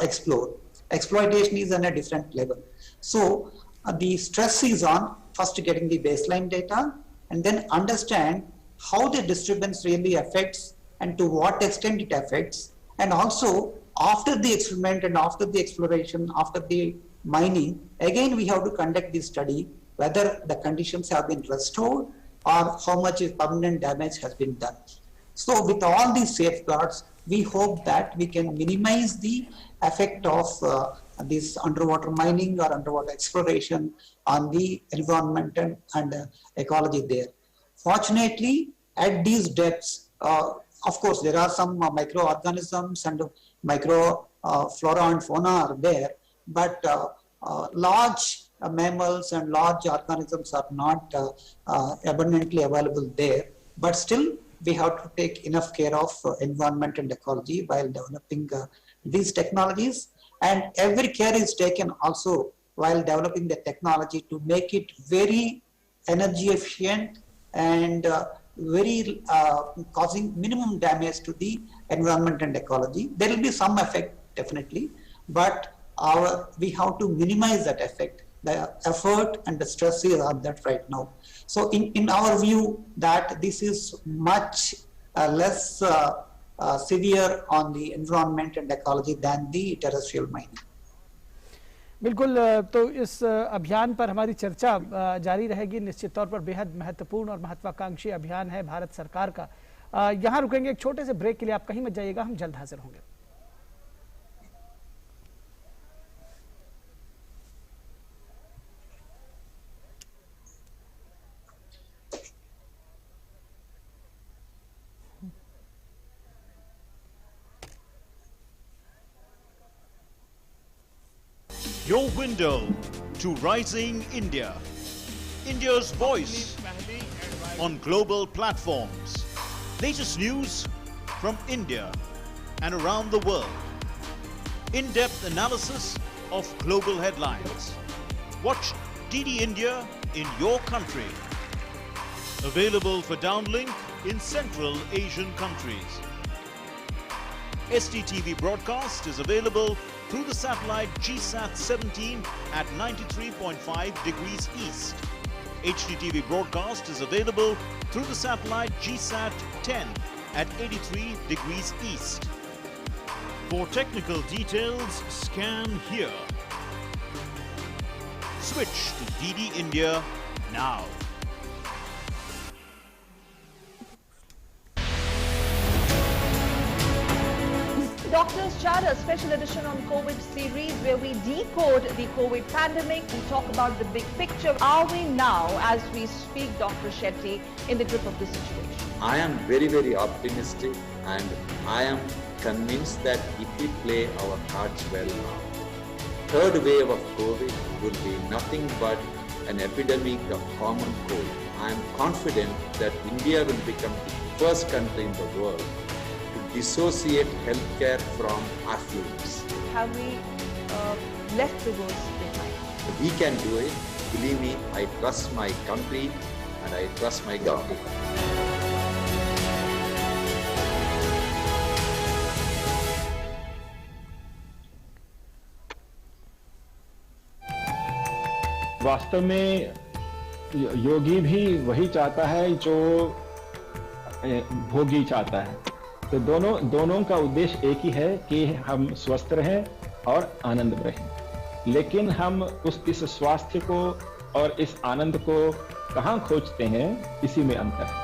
explore. Exploitation is on a different level. So the stress is on first getting the baseline data and then understand how the disturbance really affects and to what extent it affects, and also after the experiment and after the exploration, after the mining, again we have to conduct this study whether the conditions have been restored or how much permanent damage has been done. So with all these safeguards, we hope that we can minimize the effect of this underwater mining or underwater exploration on the environment and ecology there. Fortunately, at these depths, of course, there are some microorganisms and micro flora and fauna are there, but large mammals and large organisms are not abundantly available there. But still, we have to take enough care of environment and ecology while developing these technologies. And every care is taken also while developing the technology to make it very energy efficient and very causing minimum damage to the environment and ecology. There will be some effect definitely, but we have to minimize that effect. The effort and the stress is on that right now. So in our view that this is much less severe on the environment and ecology than the terrestrial mining. बिल्कुल, तो इस अभियान पर हमारी चर्चा जारी रहेगी। निश्चित तौर पर बेहद महत्वपूर्ण और महत्वाकांक्षी अभियान है भारत सरकार का। यहाँ रुकेंगे एक छोटे से ब्रेक के लिए, आप कहीं मत जाइएगा, हम जल्द हाजिर होंगे। Your window to rising India. India's voice on global platforms. Latest news from India and around the world. In-depth analysis of global headlines. Watch DD India in your country. Available for downlink in Central Asian countries. STTV broadcast is available through the satellite GSAT 17 at 93.5 degrees east. HDTV broadcast is available through the satellite GSAT 10 at 83 degrees east. For technical details, scan here. Switch to DD India now. Doctors Chatter special edition on COVID series where we decode the COVID pandemic. We talk about the big picture. Are we now, as we speak, Dr. Shetty, in the grip of the situation? I am very, very optimistic, and I am convinced that if we play our cards well now, third wave of COVID will be nothing but an epidemic of common cold. I am confident that India will become the first country in the world dissociate healthcare from affluence. Have we left the worst behind? We can do it. Believe me, I trust my country and I trust my government. वास्तव में योगी भी वही चाहता है जो भोगी चाहता है। तो दोनों का उद्देश्य एक ही है कि हम स्वस्थ रहें और आनंद में रहें। लेकिन हम इस स्वास्थ्य को और इस आनंद को कहाँ खोजते हैं, इसी में अंतर है।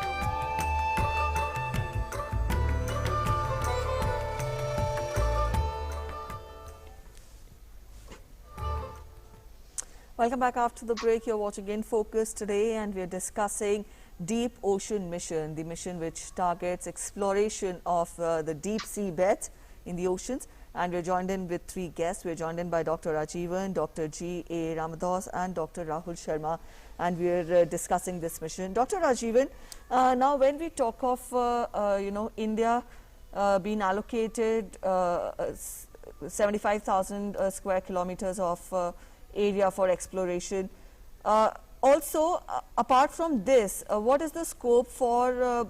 Welcome back after the break. You're watching In Focus today, and we're discussing Deep Ocean Mission, the mission which targets exploration of the deep sea beds in the oceans. And we're joined in with three guests. We're joined in by Dr. Rajivan, Dr. G.A. Ramadas, and Dr. Rahul Sharma, and we're discussing this mission. Dr. Rajivan, now when we talk of India being allocated 75,000 square kilometers of area for exploration. Also, apart from this, what is the scope for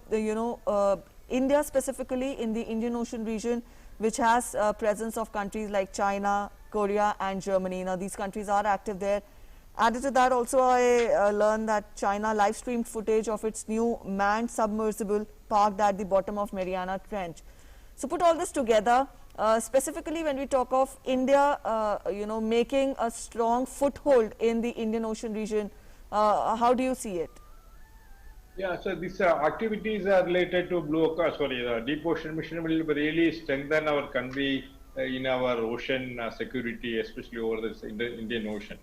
India specifically in the Indian Ocean region, which has presence of countries like China, Korea and Germany? Now these countries are active there. Added to that also, I learned that China live streamed footage of its new manned submersible parked at the bottom of Mariana Trench. So put all this together, specifically when we talk of India, making a strong foothold in the Indian Ocean region, how do you see it? Yeah, so these activities are related to the Deep Ocean Mission will really strengthen our country in our ocean security, especially over the Indian Ocean.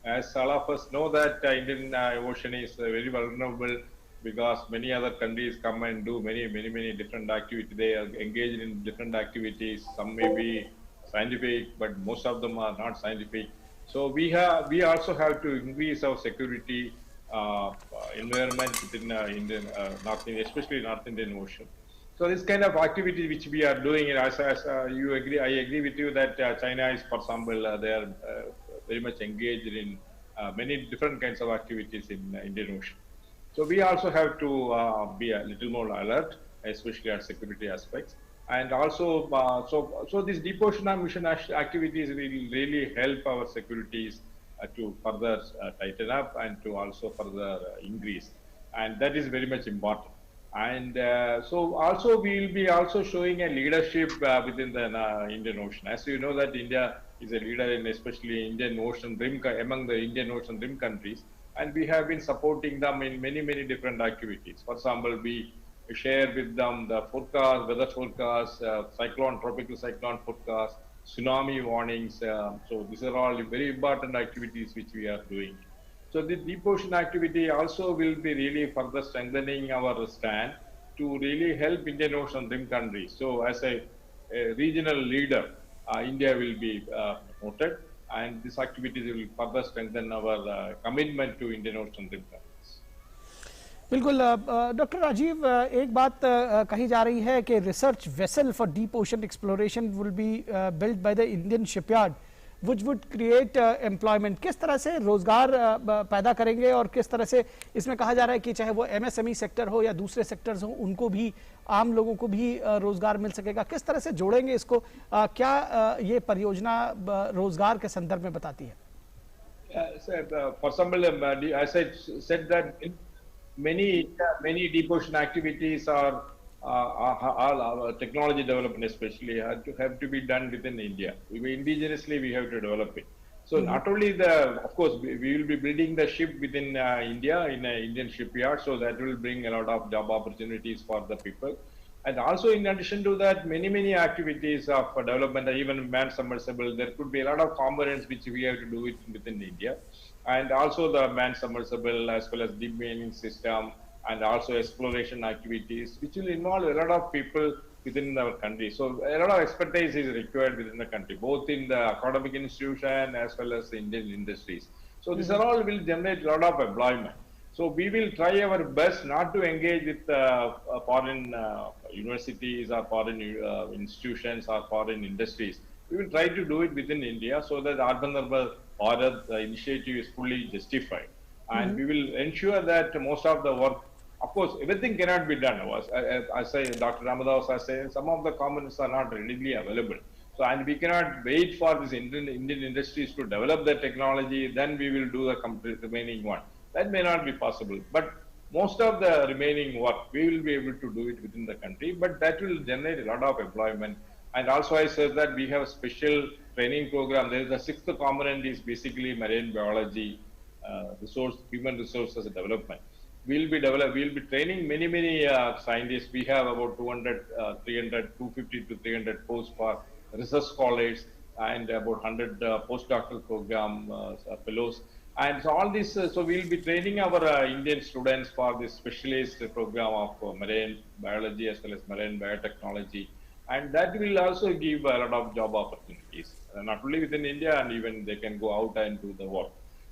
As all of us know that Indian Ocean is very vulnerable, because many other countries come and do many different activities. They are engaged in different activities. Some may be scientific, but most of them are not scientific. So we also have to increase our security environment within Indian, especially North Indian Ocean. So this kind of activity which we are doing, as you agree, I agree with you that China is, for example, they are very much engaged in many different kinds of activities in Indian Ocean. So we also have to be a little more alert, especially at security aspects. And also, so these Deep Ocean Mission activities will really help our securities to further tighten up and to also further increase. And that is very much important. And so also we will be also showing a leadership within the Indian Ocean. As you know that India is a leader in especially Indian Ocean Rim, among the Indian Ocean Rim countries. And we have been supporting them in many different activities. For example, we share with them the forecast, weather forecast, tropical cyclone forecast, tsunami warnings. So these are all very important activities which we are doing. So the Deep Ocean activity also will be really further strengthening our stand to really help Indian Ocean Rim countries. So as a regional leader, India will be promoted. And these activities will further strengthen our commitment to Indian Ocean Rim countries. बिल्कुल doctor Rajiv, एक बात कही जा रही है कि research vessel for deep ocean exploration will be built by the Indian shipyard which would create employment. किस तरह से रोजगार पैदा करेंगे और किस तरह से इसमें कहा जा रहा है कि चाहे वो एमएसएमई सेक्टर हो या दूसरे सेक्टर्स हो, उनको भी, आम लोगों को भी रोजगार मिल सकेगा? किस तरह से जोड़ेंगे इसको? क्या ये परियोजना रोजगार के संदर्भ में बताती है? For example, as I said that many deep ocean activities are technology development especially have to be done within India. Indigenously we have to develop it. So not only of course we will be building the ship within India in an Indian shipyard, so that will bring a lot of job opportunities for the people. And also in addition to that, many activities of development, even manned submersible, there could be a lot of components which we have to do it within India. And also the manned submersible as well as deep mining system and also exploration activities, which will involve a lot of people within our country. So a lot of expertise is required within the country, both in the academic institution as well as the Indian industries. So these are all will generate a lot of employment. So we will try our best not to engage with foreign universities or foreign institutions or foreign industries. We will try to do it within India so that Atmanirbhar Bharat initiative is fully justified. And we will ensure that most of the work, of course, everything cannot be done. As Dr. Ramadas was saying, some of the components are not readily available. So, and we cannot wait for this Indian industries to develop the technology, then we will do the remaining one. That may not be possible. But most of the remaining work, we will be able to do it within the country, but that will generate a lot of employment. And also I said that we have a special training program. There is the sixth component is basically marine biology, human resources development. We'll be training many scientists. We have about 250 to 300 posts for research scholars and about 100 postdoctoral program fellows. And so all this, so we'll be training our Indian students for this specialist program of marine biology as well as marine biotechnology. And that will also give a lot of job opportunities, not only within India, and even they can go out and do the work.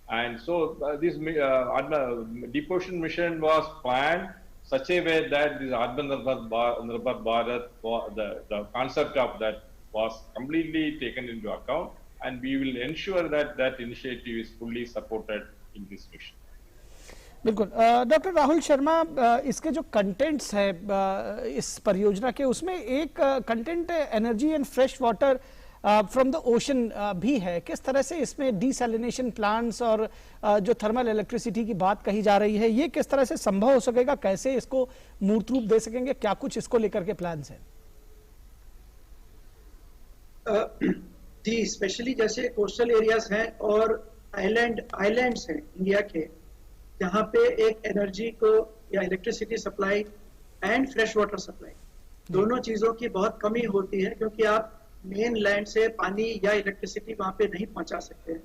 And so this deep ocean mission was planned such a way that this Atmanirbhar Bharat, the concept of that was completely taken into account, and we will ensure that that initiative is fully supported in this mission. बिल्कुल doctor Rahul Sharma, इसके जो contents है इस परियोजना के, उसमें एक content energy and fresh water from the ocean भी है. किस तरह से इसमें डिसैलिनेशन प्लांट्स और जो थर्मल इलेक्ट्रिसिटी की बात कही जा रही है, ये किस तरह से संभव हो सकेगा, कैसे इसको मूर्त रूप दे सकेंगे, क्या कुछ इसको लेकर के प्लान्स हैं? जी, स्पेशली जैसे कोस्टल एरियाज हैं और आइलैंड्स हैं इंडिया के, जहाँ पे एक एनर्जी को या electricity supply and fresh water supply दोनों चीजों की बहुत कमी होती है, क्योंकि आप मेन लैंड से पानी या इलेक्ट्रिसिटी वहाँ पे नहीं पहुँचा सकते हैं.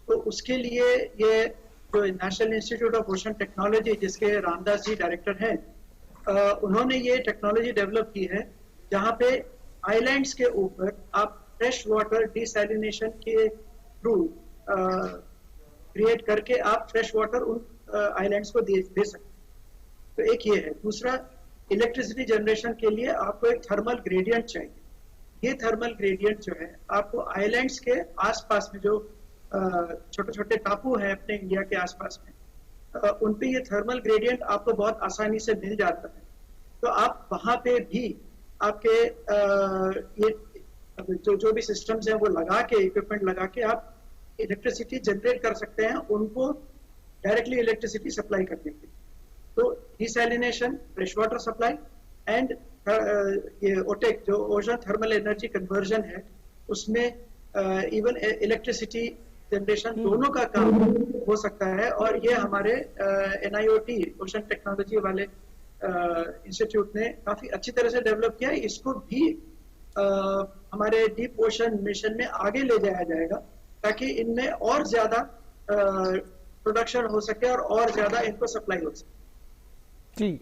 तो उसके लिए ये जो national institute of ocean technology, जिसके रामदास जी डायरेक्टर हैं, उन्होंने ये टेक्नोलॉजी डेवलप की है जहाँ पे आइलैंड्स के ऊपर आप फ्रेश वाटर डिसैलिनेशन के थ्रू क्रिएट करके आप फ्रेश वाटर उन आइलैंड्स को दे सकते हैं. तो एक ये है. दूसरा, इलेक्ट्रिसिटी जनरेशन के लिए आपको एक थर्मल ग्रेडियंट चाहिए. ये थर्मल ग्रेडियंट जो है आपको आइलैंड्स के आसपास में जो छोटे छोटे टापू हैं अपने इंडिया के आसपास में, उन पे ये थर्मल ग्रेडियंट आपको बहुत आसानी से मिल जाता है. तो आप वहां पे भी आपके ये जो भी सिस्टम्स हैं वो लगा के, इक्विपमेंट लगा के आप इलेक्ट्रिसिटी जनरेट कर सकते हैं, उनको डायरेक्टली इलेक्ट्रिसिटी सप्लाई करने के लिए. तो desalination, fresh water supply and ये ओटेक जो ओशन थर्मल एनर्जी कन्वर्जन है, उसमें इवन इलेक्ट्रिसिटी जनरेशन दोनों का काम हो सकता है. और ये हमारे NIOT ओशन टेक्नोलॉजी वाले इंस्टीट्यूट ने काफी अच्छी तरह से डेवलप किया है. इसको भी हमारे डीप ओशन मिशन में आगे ले जाया जाएगा, ताकि इनमें और ज्यादा प्रोडक्शन हो सके और ज्यादा इनको सप्लाई हो सके. जी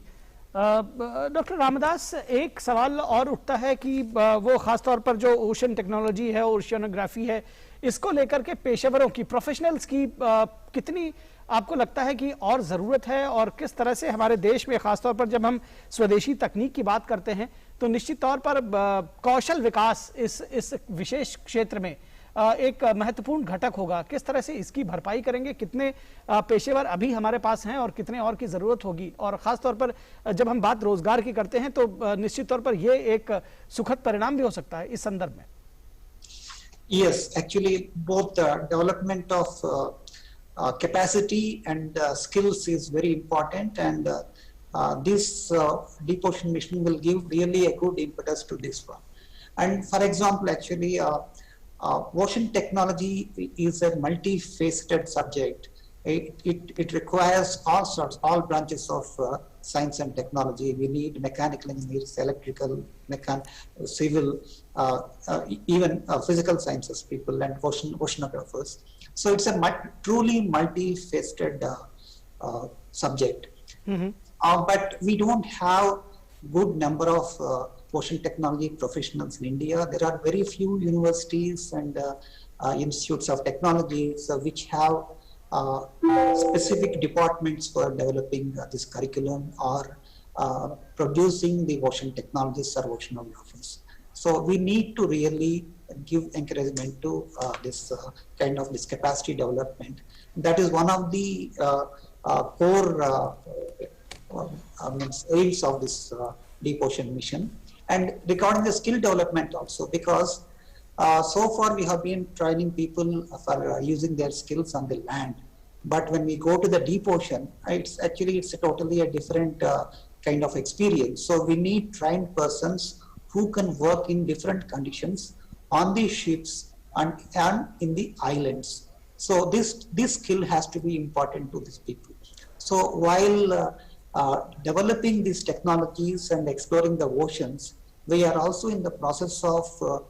डॉक्टर रामदास, एक सवाल और उठता है कि वो खासतौर पर जो ओशन टेक्नोलॉजी है, ओशियनोग्राफी है, इसको लेकर के पेशेवरों की, प्रोफेशनल्स की कितनी आपको लगता है कि और ज़रूरत है, और किस तरह से हमारे देश में खासतौर पर जब हम स्वदेशी तकनीक की बात करते हैं तो निश्चित तौर पर कौशल विकास इस विशेष क्षेत्र में एक महत्वपूर्ण घटक होगा. किस तरह से इसकी भरपाई करेंगे, कितने पेशेवर अभी हमारे पास हैं और कितने और की ज़रूरत होगी, और ख़ासतौर पर जब हम बात रोजगार की करते हैं तो निश्चित तौर पर ये एक सुखद परिणाम भी हो सकता है इस संदर्भ में. Yes, actually both the development of capacity and skills is very important, and this deep ocean mission will give really a good impetus to this one. And for example, actually ocean technology is a multifaceted subject. It requires all branches of science and technology. We need mechanical engineers, electrical, civil, even physical sciences people, and oceanographers. So it's a truly multifaceted subject. Mm-hmm. But we don't have good number of ocean technology professionals in India. There are very few universities and institutes of technology which have specific departments for developing this curriculum or producing the ocean technologists or oceanographers. So we need to really give encouragement to this kind of this capacity development. That is one of the core aims of this deep ocean mission. And regarding the skill development also, because So far we have been training people for using their skills on the land, but when we go to the deep ocean, it's a totally a different kind of experience. So we need trained persons who can work in different conditions on the ships and in the islands. So this skill has to be important to these people. So while developing these technologies and exploring the oceans, we are also in the process of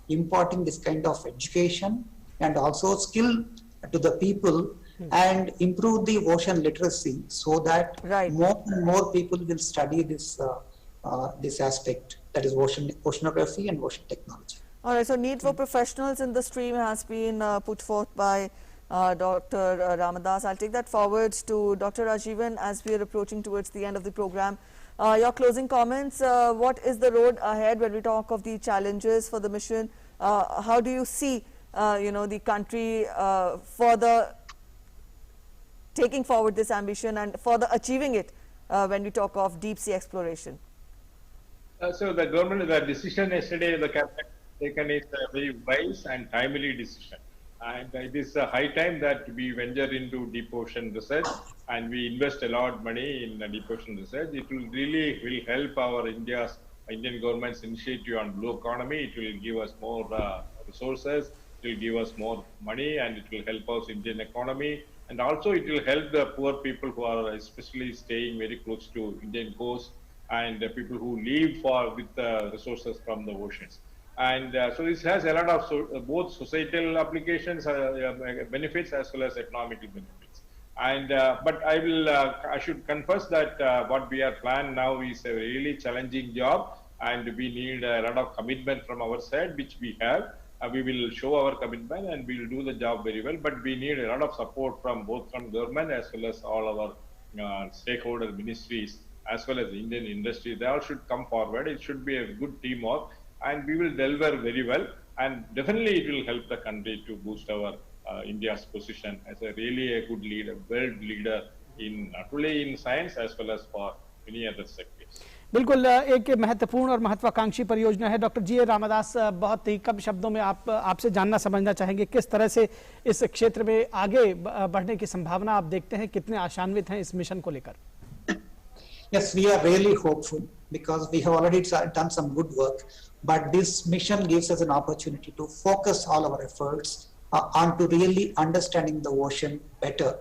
imparting this kind of education and also skill to the people and improve the ocean literacy, so that more and more people will study this this aspect, that is oceanography and ocean technology. All right, so need for professionals in the stream has been put forth by Dr. Ramadas. I'll take that forward to Dr. Rajivan as we are approaching towards the end of the program. Your closing comments, what is the road ahead when we talk of the challenges for the mission? How do you see the country further taking forward this ambition and further achieving it when we talk of deep sea exploration? So the government, the decision yesterday the cabinet taken is a very wise and timely decision. And it is a high time that we venture into deep ocean research and we invest a lot of money in deep ocean research. It will really help our Indian government's initiative on blue economy. It will give us more resources, it will give us more money, and it will help us Indian economy. And also it will help the poor people who are especially staying very close to Indian coast, and the people who live with the resources from the oceans. And so this has a lot of both societal applications, benefits, as well as economical benefits. And but I should confess that what we are planning now is a really challenging job, and we need a lot of commitment from our side, which we have. We will show our commitment and we will do the job very well. But we need a lot of support from both from government as well as all our stakeholder ministries, as well as the Indian industry. They all should come forward. It should be a good teamwork, and we will deliver very well. And definitely it will help the country to boost our India's position as a really good leader, world leader in not only in science as well as for many other sectors. बिल्कुल एक महत्वपूर्ण और महत्वाकांक्षी परियोजना है। Doctor जी रामदास, बहुत ही कम शब्दों में आपसे जानना समझना चाहेंगे किस तरह से इस क्षेत्र में आगे बढ़ने की संभावना आप देखते हैं, कितने आशान्वित हैं इस मिशन को लेकर? Yes, we are really hopeful because we have already done some good work, but this mission gives us an opportunity to focus all our efforts on to really understanding the ocean better.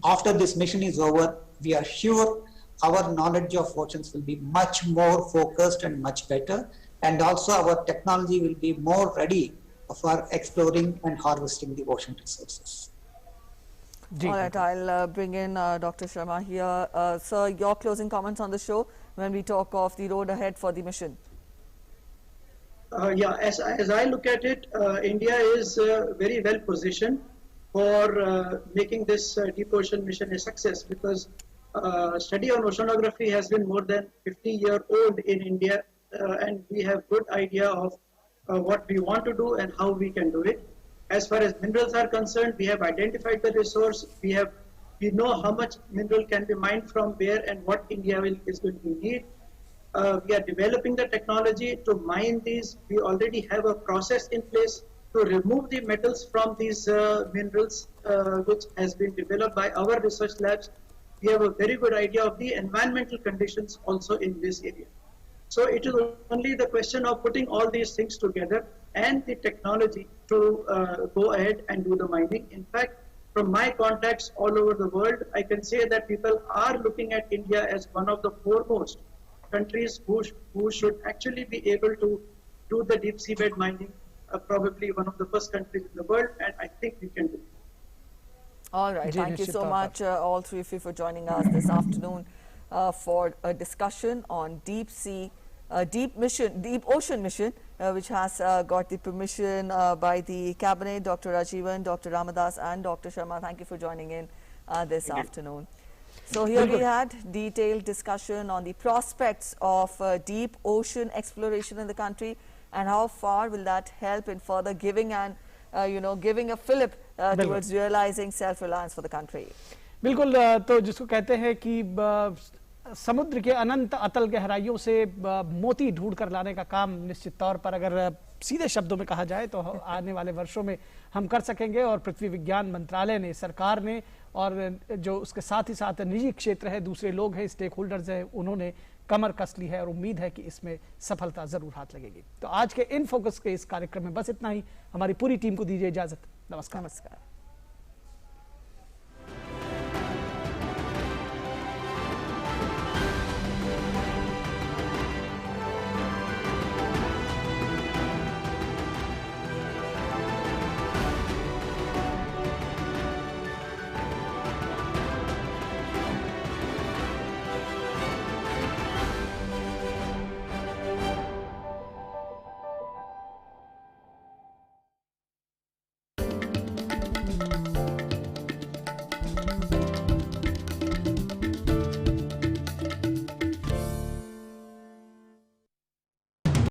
After this mission is over, we are sure our knowledge of oceans will be much more focused and much better, and also our technology will be more ready for exploring and harvesting the ocean resources. All right, I'll bring in Dr. Sharma here. Sir, your closing comments on the show when we talk of the road ahead for the mission. Yeah, as I look at it, India is very well positioned for making this deep ocean mission a success, because study on oceanography has been more than 50-year-old in India, and we have good idea of what we want to do and how we can do it. As far as minerals are concerned, we have identified the resource. We know how much mineral can be mined from where and what India is going to need. We are developing the technology to mine these. We already have a process in place to remove the metals from these minerals, which has been developed by our research labs. We have a very good idea of the environmental conditions also in this area. So it is only the question of putting all these things together and the technology to go ahead and do the mining. In fact, from my contacts all over the world, I can say that people are looking at India as one of the foremost countries who should actually be able to do the deep seabed mining, probably one of the first countries in the world, and I think we can do it. All right, thank you so much, all three of you, for joining us this afternoon for a discussion on deep ocean mission, which has got the permission by the cabinet. Dr. Rajivan, Dr. Ramadas, and Dr. Sharma, thank you for joining in this afternoon. So here we had detailed discussion on the prospects of deep ocean exploration in the country, and how far will that help in further giving a fillip towards realizing self-reliance for the country. बिल्कुल, तो जिसको कहते हैं कि समुद्र के अनंत अतल गहराइयों से मोती ढूंढ कर लाने का काम निश्चित तौर पर अगर सीधे शब्दों में कहा जाए तो आने वाले वर्षों में हम कर सकेंगे। और पृथ्वी विज्ञान मंत्रालय ने, सरकार ने और जो उसके साथ ही साथ निजी क्षेत्र है, दूसरे लोग हैं, स्टेक होल्डर्स हैं, उन्होंने कमर कस ली है और उम्मीद है कि इसमें सफलता जरूर हाथ लगेगी। तो आज के इन फोकस के इस कार्यक्रम में बस इतना ही। हमारी पूरी टीम को दीजिए इजाजत। नमस्कार।